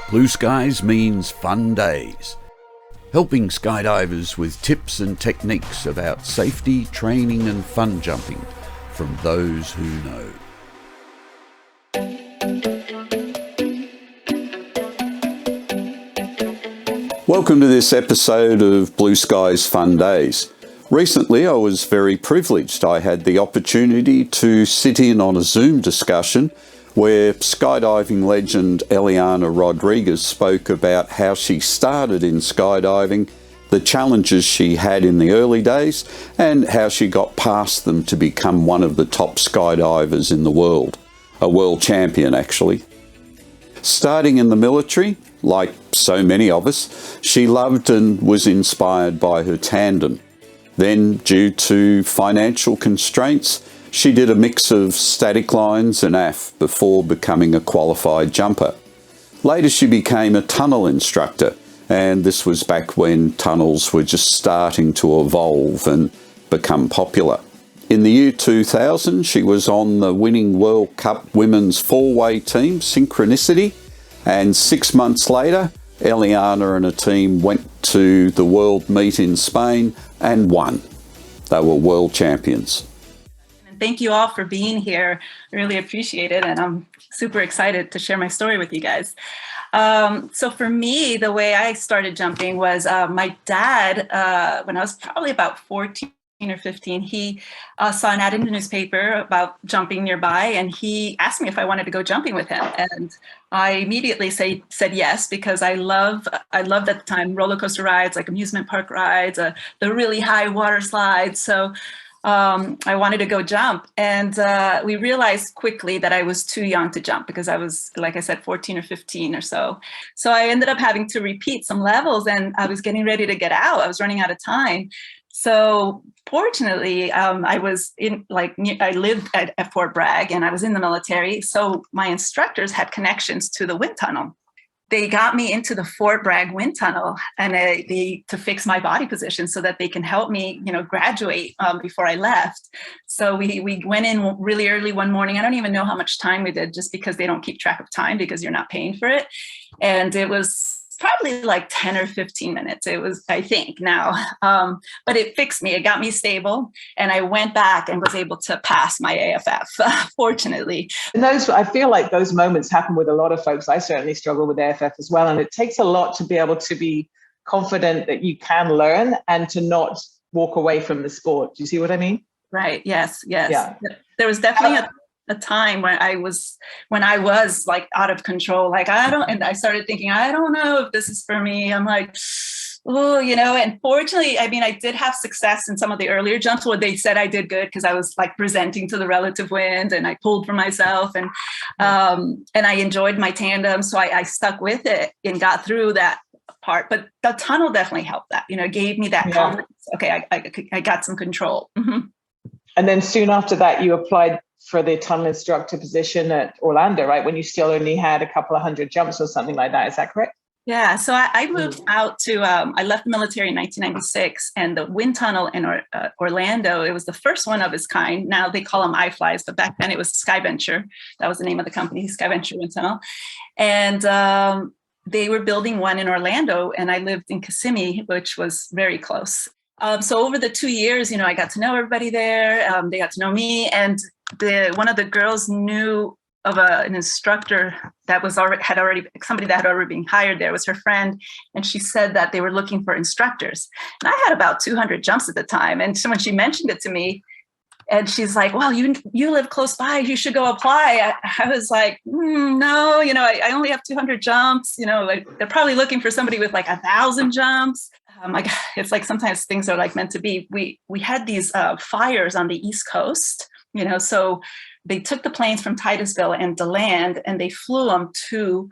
Blue skies means fun days. Helping skydivers with tips and techniques about safety, training and fun jumping from those who know. Welcome to this episode of Blue Skies Fun Days. Recently I was very privileged. I had the opportunity to sit in on a Zoom discussion where skydiving legend Eliana Rodriguez spoke about how she started in skydiving, the challenges she had in the early days, and how she got past them to become one of the top skydivers in the world. A world champion, actually. Starting in the military, like so many of us, she loved and was inspired by her tandem. Then, due to financial constraints, she did a mix of static lines and AF before becoming a qualified jumper. Later she became a tunnel instructor, and this was back when tunnels were just starting to evolve and become popular. In the year 2000 she was on the winning World Cup women's four-way team, Synchronicity, and 6 months later Eliana and a team went to the world meet in Spain and won. They were world champions. Thank you all for being here. I really appreciate it. And I'm super excited to share my story with you guys. So for me, the way I started jumping was my dad, when I was probably about 14 or 15, he saw an ad in the newspaper about jumping nearby, and he asked me if I wanted to go jumping with him. And I immediately said yes, because I loved at the time roller coaster rides, like amusement park rides, the really high water slides. So I wanted to go jump, and we realized quickly that I was too young to jump because I was, like I said, 14 or 15 or so. So I ended up having to repeat some levels, and I was getting ready to get out. I was running out of time. So fortunately, I lived at Fort Bragg, and I was in the military. So my instructors had connections to the wind tunnel. They got me into the Fort Bragg wind tunnel, and to fix my body position so that they can help me, graduate before I left. So we went in really early one morning. I don't even know how much time we did, just because they don't keep track of time because you're not paying for it. And it was probably like 10 or 15 minutes. It was, I think now, but it fixed me. It got me stable, and I went back and was able to pass my AFF, fortunately. And I feel like those moments happen with a lot of folks. I certainly struggle with AFF as well. And it takes a lot to be able to be confident that you can learn and to not walk away from the sport. Do you see what I mean? Right. Yes. Yeah. There was definitely a time when I was like out of control. Like, and I started thinking, I don't know if this is for me. I'm like, oh, and fortunately, I did have success in some of the earlier jumps where they said I did good because I was like presenting to the relative wind, and I pulled for myself, and I enjoyed my tandem. So I stuck with it and got through that part. But the tunnel definitely helped that, gave me that confidence. Okay, I got some control. Mm-hmm. And then soon after that, you applied for the tunnel instructor position at Orlando, right? When you still only had a couple of hundred jumps or something like that. Is that correct? Yeah. So I moved out to, I left the military in 1996, and the wind tunnel in Orlando, it was the first one of its kind. Now they call them iFlies, but back then it was Skyventure. That was the name of the company, Skyventure Wind Tunnel. And they were building one in Orlando, and I lived in Kissimmee, which was very close. So over the 2 years, I got to know everybody there. They got to know me, and one of the girls knew of an instructor that had already been hired there. Was her friend, and she said that they were looking for instructors. And I had about 200 jumps at the time, and so when she mentioned it to me, and she's like, "Well, you live close by. You should go apply." I was like, "No, I only have 200 jumps. They're probably looking for somebody with like 1,000 jumps." It's like sometimes things are like meant to be. We had these fires on the East Coast, so they took the planes from Titusville and DeLand, and they flew them to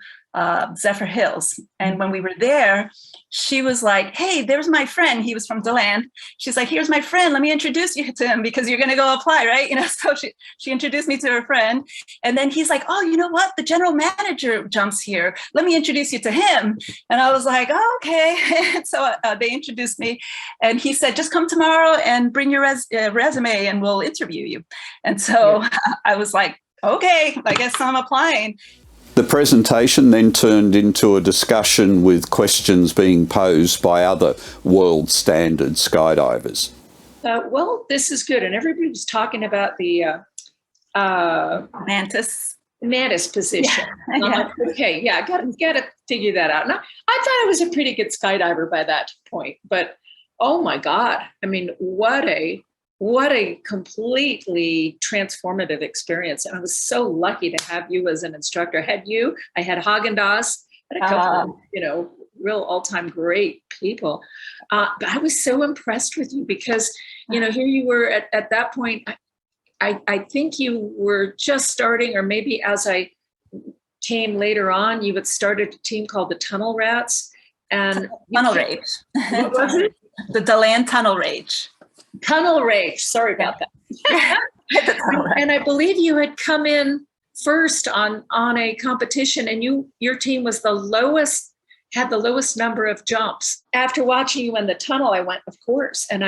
Zephyr Hills. And when we were there, she was like, "Hey, there's my friend." He was from DeLand. She's like, "Here's my friend. Let me introduce you to him because you're going to go apply, right?" So she introduced me to her friend. And then he's like, "Oh, you know what? The general manager jumps here. Let me introduce you to him." And I was like, "Oh, okay." So they introduced me, and he said, "Just come tomorrow and bring your resume and we'll interview you." And so I was like, "Okay, I guess I'm applying." The presentation then turned into a discussion with questions being posed by other world standard skydivers. Well, this is good. And everybody was talking about the mantis position. Yeah. Okay, yeah, got to figure that out. Now, I thought I was a pretty good skydiver by that point, but oh my God, I mean, what a completely transformative experience. And I was so lucky to have you as an instructor. I had Haagen-Dazs, and a couple of, real all-time great people. But I was so impressed with you because, here you were at that point. I think you were just starting, or maybe as I came later on, you had started a team called the Tunnel Rats. And Tunnel Rage. What was it? The DeLand Tunnel Rage. Tunnel Rage. Sorry about that. And I believe you had come in first on a competition, and your team was had the lowest number of jumps. After watching you in the tunnel, I went, of course. And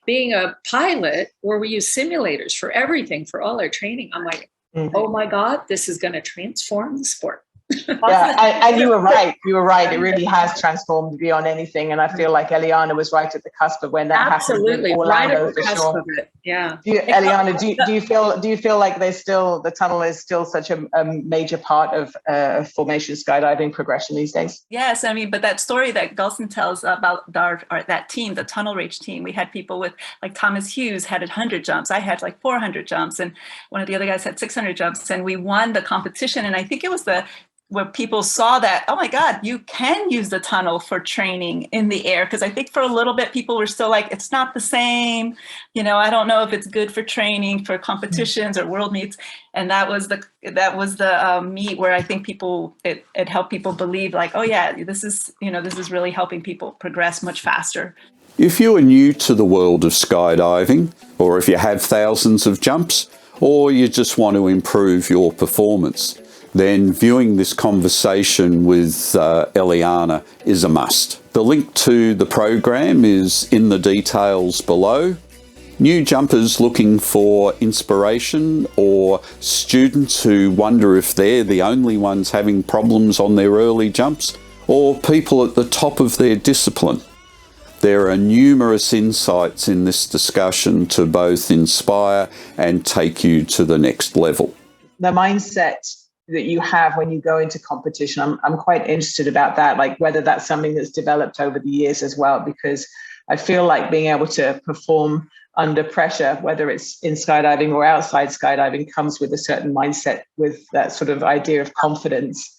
being a pilot, where we use simulators for everything, for all our training, I'm like, oh my God, this is going to transform the sport. Yeah, and you were right. It really has transformed beyond anything. And I feel like Eliana was right at the cusp of when that Absolutely. happened. Right Orlando, at the for cusp sure. of it. Yeah. Eliana, do you feel like the tunnel is still such a major part of formation skydiving progression these days? Yes, I mean, but that story that Gulson tells about that team, the Tunnel Rage team, we had people with, like, Thomas Hughes had 100 jumps. I had like 400 jumps, and one of the other guys had 600 jumps, and we won the competition. And I think it was where people saw that, oh my God, you can use the tunnel for training in the air. Because I think for a little bit, people were still like, it's not the same. I don't know if it's good for training for competitions or world meets. And that was the meet where I think it helped people believe, like, oh yeah, this is really helping people progress much faster. If you are new to the world of skydiving, or if you have thousands of jumps, or you just want to improve your performance, then viewing this conversation with Eliana is a must. The link to the program is in the details below. New jumpers looking for inspiration, or students who wonder if they're the only ones having problems on their early jumps, or people at the top of their discipline. There are numerous insights in this discussion to both inspire and take you to the next level. The mindset that you have when you go into competition, I'm quite interested about that, like whether that's something that's developed over the years as well, because I feel like being able to perform under pressure, whether it's in skydiving or outside skydiving, comes with a certain mindset, with that sort of idea of confidence,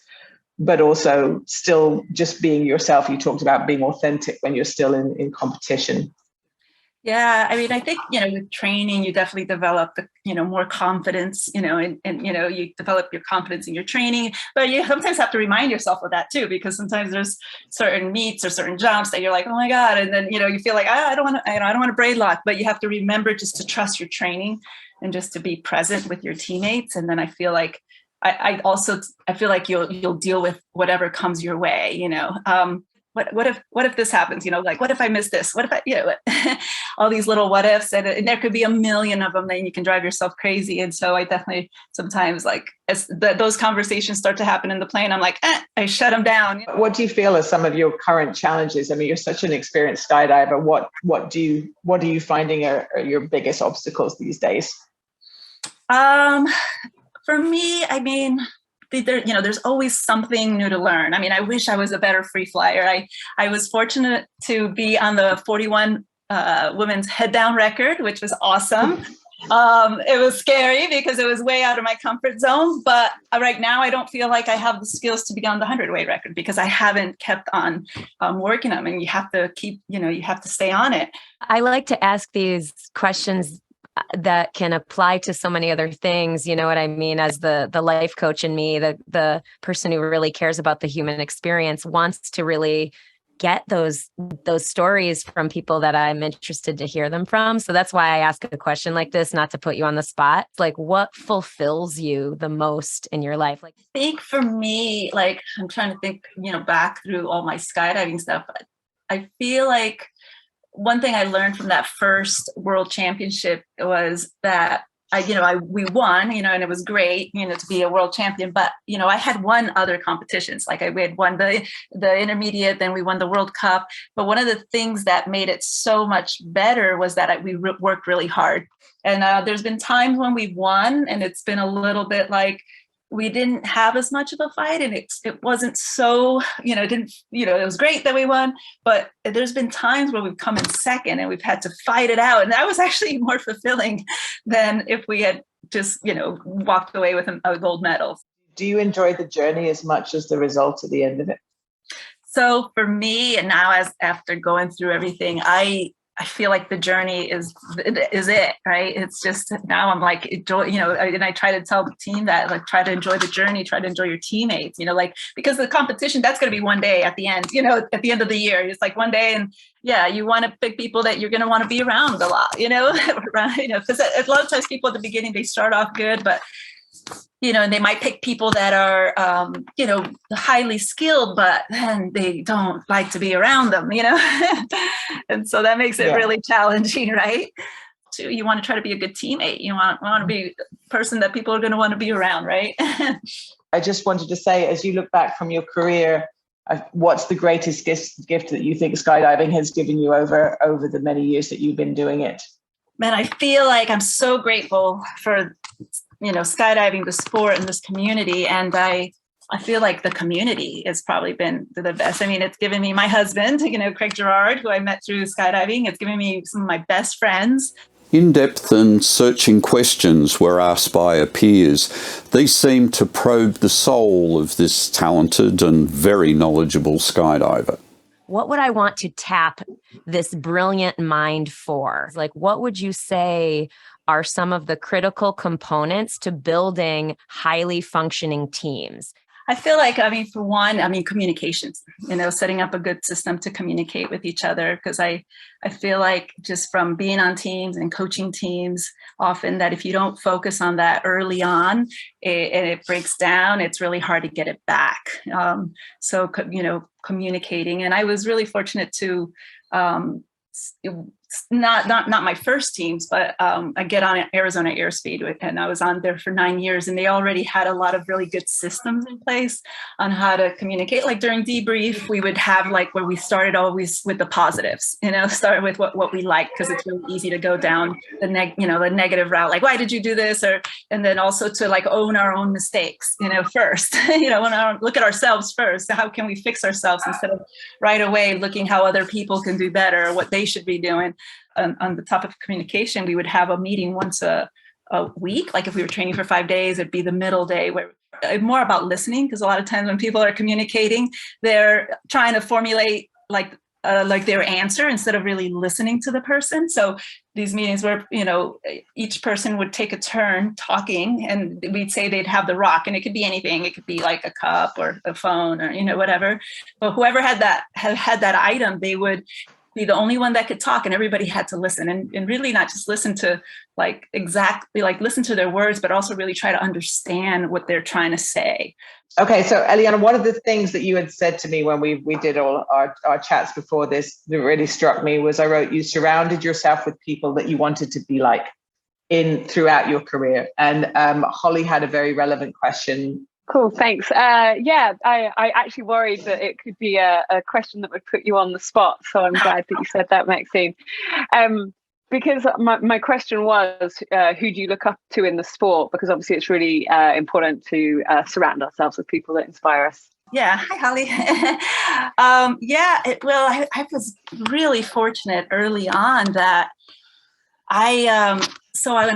but also still just being yourself. You talked about being authentic when you're still in competition. Yeah, I mean, I think, with training, you definitely develop more confidence, and you develop your confidence in your training, but you sometimes have to remind yourself of that too, because sometimes there's certain meets or certain jumps that you're like, oh my God. And then, you feel like, I don't want to braid lock, but you have to remember just to trust your training and just to be present with your teammates. And then I feel like, I feel like you'll deal with whatever comes your way, What if this happens? Like, what if I miss this? What if I, all these little what ifs, and there could be a million of them, then you can drive yourself crazy. And so I definitely sometimes, like, as those conversations start to happen in the plane, I'm like, I shut them down. What do you feel are some of your current challenges? I mean, you're such an experienced skydiver. What are you finding are your biggest obstacles these days? For me, I mean, there's always something new to learn. I mean, I wish I was a better free flyer. I was fortunate to be on the 41 women's head down record, which was awesome. It was scary because it was way out of my comfort zone. But right now, I don't feel like I have the skills to be on the 100-weight record because I haven't kept on working them. And you have to keep, you have to stay on it. I like to ask these questions that can apply to so many other things. You know what I mean? As the life coach in me, the person who really cares about the human experience, wants to really get those stories from people that I'm interested to hear them from. So that's why I ask a question like this, not to put you on the spot. Like, what fulfills you the most in your life? Like, I think for me, like, I'm trying to think, back through all my skydiving stuff. I feel like one thing I learned from that first world championship was that we won, and it was great, to be a world champion. But, I had won other competitions. Like we had won the intermediate, then we won the World Cup. But one of the things that made it so much better was that we worked really hard. And there's been times when we've won and it's been a little bit like, we didn't have as much of a fight, and it wasn't so, it was great that we won, but there's been times where we've come in second and we've had to fight it out. And that was actually more fulfilling than if we had just, walked away with a gold medal. Do you enjoy the journey as much as the result at the end of it? So for me, and now after going through everything, I feel like the journey is it, right? It's just now I'm like, enjoy, and I try to tell the team that, like, try to enjoy the journey, try to enjoy your teammates, because the competition, that's going to be one day at the end, at the end of the year. It's like one day, and yeah, you want to pick people that you're going to want to be around a lot, because a lot of times people at the beginning, they start off good, but and they might pick people that are, highly skilled, but then they don't like to be around them, and so that makes it really challenging, right? So you want to try to be a good teammate. You want to be a person that people are going to want to be around, right? I just wanted to say, as you look back from your career, what's the greatest gift that you think skydiving has given you over the many years that you've been doing it? Man, I feel like I'm so grateful for skydiving, the sport, and this community. And I feel like the community has probably been the best. I mean, it's given me my husband, Craig Gerard, who I met through skydiving. It's given me some of my best friends. In-depth and searching questions were asked by our peers. These seemed to probe the soul of this talented and very knowledgeable skydiver. What would I want to tap this brilliant mind for? Like, what would you say are some of the critical components to building highly functioning teams? I feel like, for one, communications, setting up a good system to communicate with each other. Because I feel like just from being on teams and coaching teams, often that if you don't focus on that early on, and it breaks down, it's really hard to get it back. So, communicating. And I was really fortunate to, not my first teams, but I get on Arizona Airspeed, and I was on there for 9 years, and they already had a lot of really good systems in place on how to communicate. Like during debrief, we would have where we started always with the positives, start with what we like, because it's really easy to go down the negative route, like, why did you do this? And then also to own our own mistakes, first, look at ourselves first. How can we fix ourselves instead of right away looking how other people can do better, or what they should be doing. On the topic of communication, we would have a meeting once a week. Like if we were training for 5 days, it'd be the middle day, where more about listening, because a lot of times when people are communicating, they're trying to formulate their answer instead of really listening to the person. So these meetings where, each person would take a turn talking, and we'd say they'd have the rock, and it could be anything. It could be like a cup or a phone or, whatever. But whoever had that item, they would be the only one that could talk, and everybody had to listen, and really not just listen to listen to their words, but also really try to understand what they're trying to say. Okay, so Eliana, one of the things that you had said to me when we did all our chats before this that really struck me was, I wrote, you surrounded yourself with people that you wanted to be like throughout your career. And Holly had a very relevant question. Cool, thanks. I actually worried that it could be a question that would put you on the spot. So I'm glad that you said that, Maxine. Because my question was, who do you look up to in the sport? Because obviously it's really important to surround ourselves with people that inspire us. Yeah. Hi, Holly. I was really fortunate early on that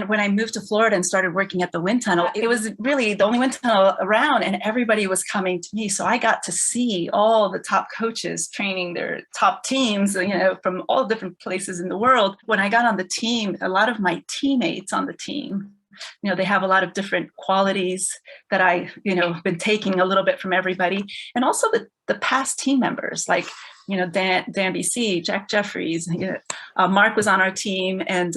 when I moved to Florida and started working at the wind tunnel, it was really the only wind tunnel around, and everybody was coming to me. So I got to see all the top coaches training their top teams, from all different places in the world. When I got on the team, a lot of my teammates on the team, they have a lot of different qualities that I, been taking a little bit from everybody. And also the past team members, like, Dan BC, Jack Jeffries, Mark was on our team, and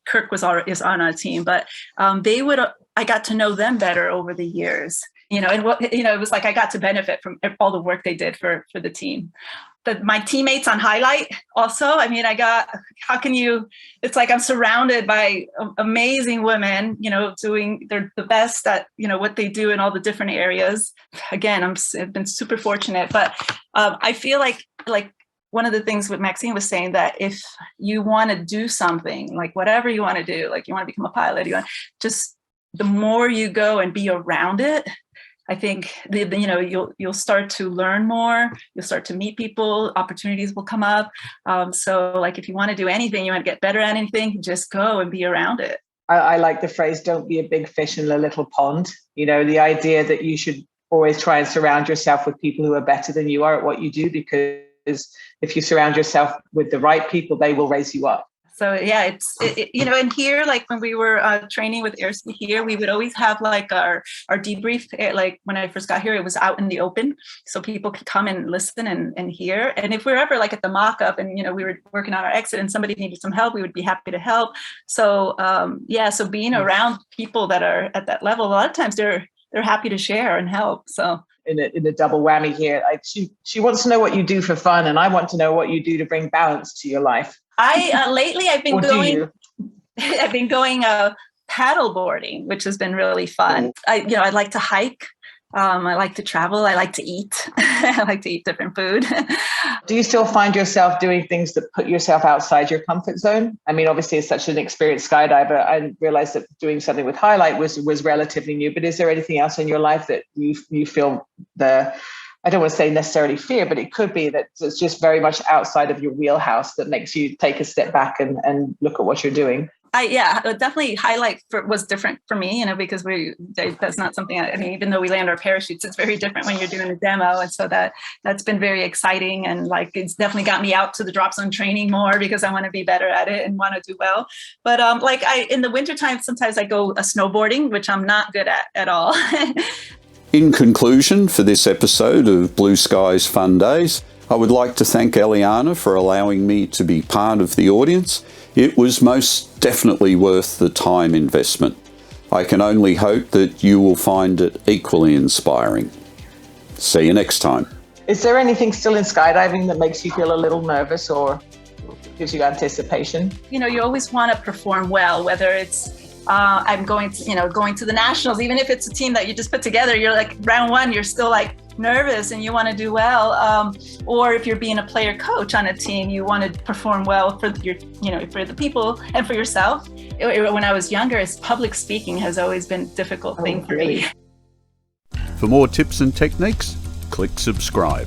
Kirk is on our team. But I got to know them better over the years, and it was like I got to benefit from all the work they did for the team. my teammates on highlight also. I mean, it's like I'm surrounded by amazing women, doing the best at, what they do in all the different areas. Again, I've been super fortunate, but I feel like one of the things what Maxine was saying, that if you want to do something, like whatever you want to do, like you want to become a pilot, the more you go and be around it, I think you'll start to learn more. You'll start to meet people. Opportunities will come up. So, like, if you want to do anything, you want to get better at anything, just go and be around it. I like the phrase, "Don't be a big fish in a little pond." The idea that you should always try and surround yourself with people who are better than you are at what you do, because if you surround yourself with the right people, they will raise you up. So yeah, and here, like when we were training with airspeed here, we would always have like our debrief. Like when I first got here, it was out in the open, so people could come and listen and hear. And if we're ever like at the mock-up and we were working on our exit and somebody needed some help, we would be happy to help. So so being around people that are at that level, a lot of times they're happy to share and help. So in a double whammy here, she wants to know what you do for fun, and I want to know what you do to bring balance to your life. Lately I've been going paddle boarding, which has been really fun. I like to hike. I like to travel. I like to eat. I like to eat different food. Do you still find yourself doing things that put yourself outside your comfort zone? I mean, obviously, as such an experienced skydiver, I realized that doing something with highlight was relatively new. But is there anything else in your life that you feel I don't want to say necessarily fear, but it could be that it's just very much outside of your wheelhouse that makes you take a step back and look at what you're doing? Definitely highlight was different for me, because that's not something, even though we land our parachutes, it's very different when you're doing a demo. And so that's been very exciting. And like, it's definitely got me out to the drop zone training more because I want to be better at it and want to do well. But in the wintertime, sometimes I go snowboarding, which I'm not good at all. In conclusion, for this episode of Blue Skies Fun Days, I would like to thank Eliana for allowing me to be part of the audience. It was most definitely worth the time investment. I can only hope that you will find it equally inspiring. See you next time. Is there anything still in skydiving that makes you feel a little nervous or gives you anticipation? You always want to perform well, whether it's I'm going to the nationals, even if it's a team that you just put together, you're like round one, you're still like nervous and you want to do well. Or if you're being a player coach on a team, you want to perform well for for the people and for yourself. When I was younger, public speaking has always been a difficult thing for me. For more tips and techniques, click subscribe.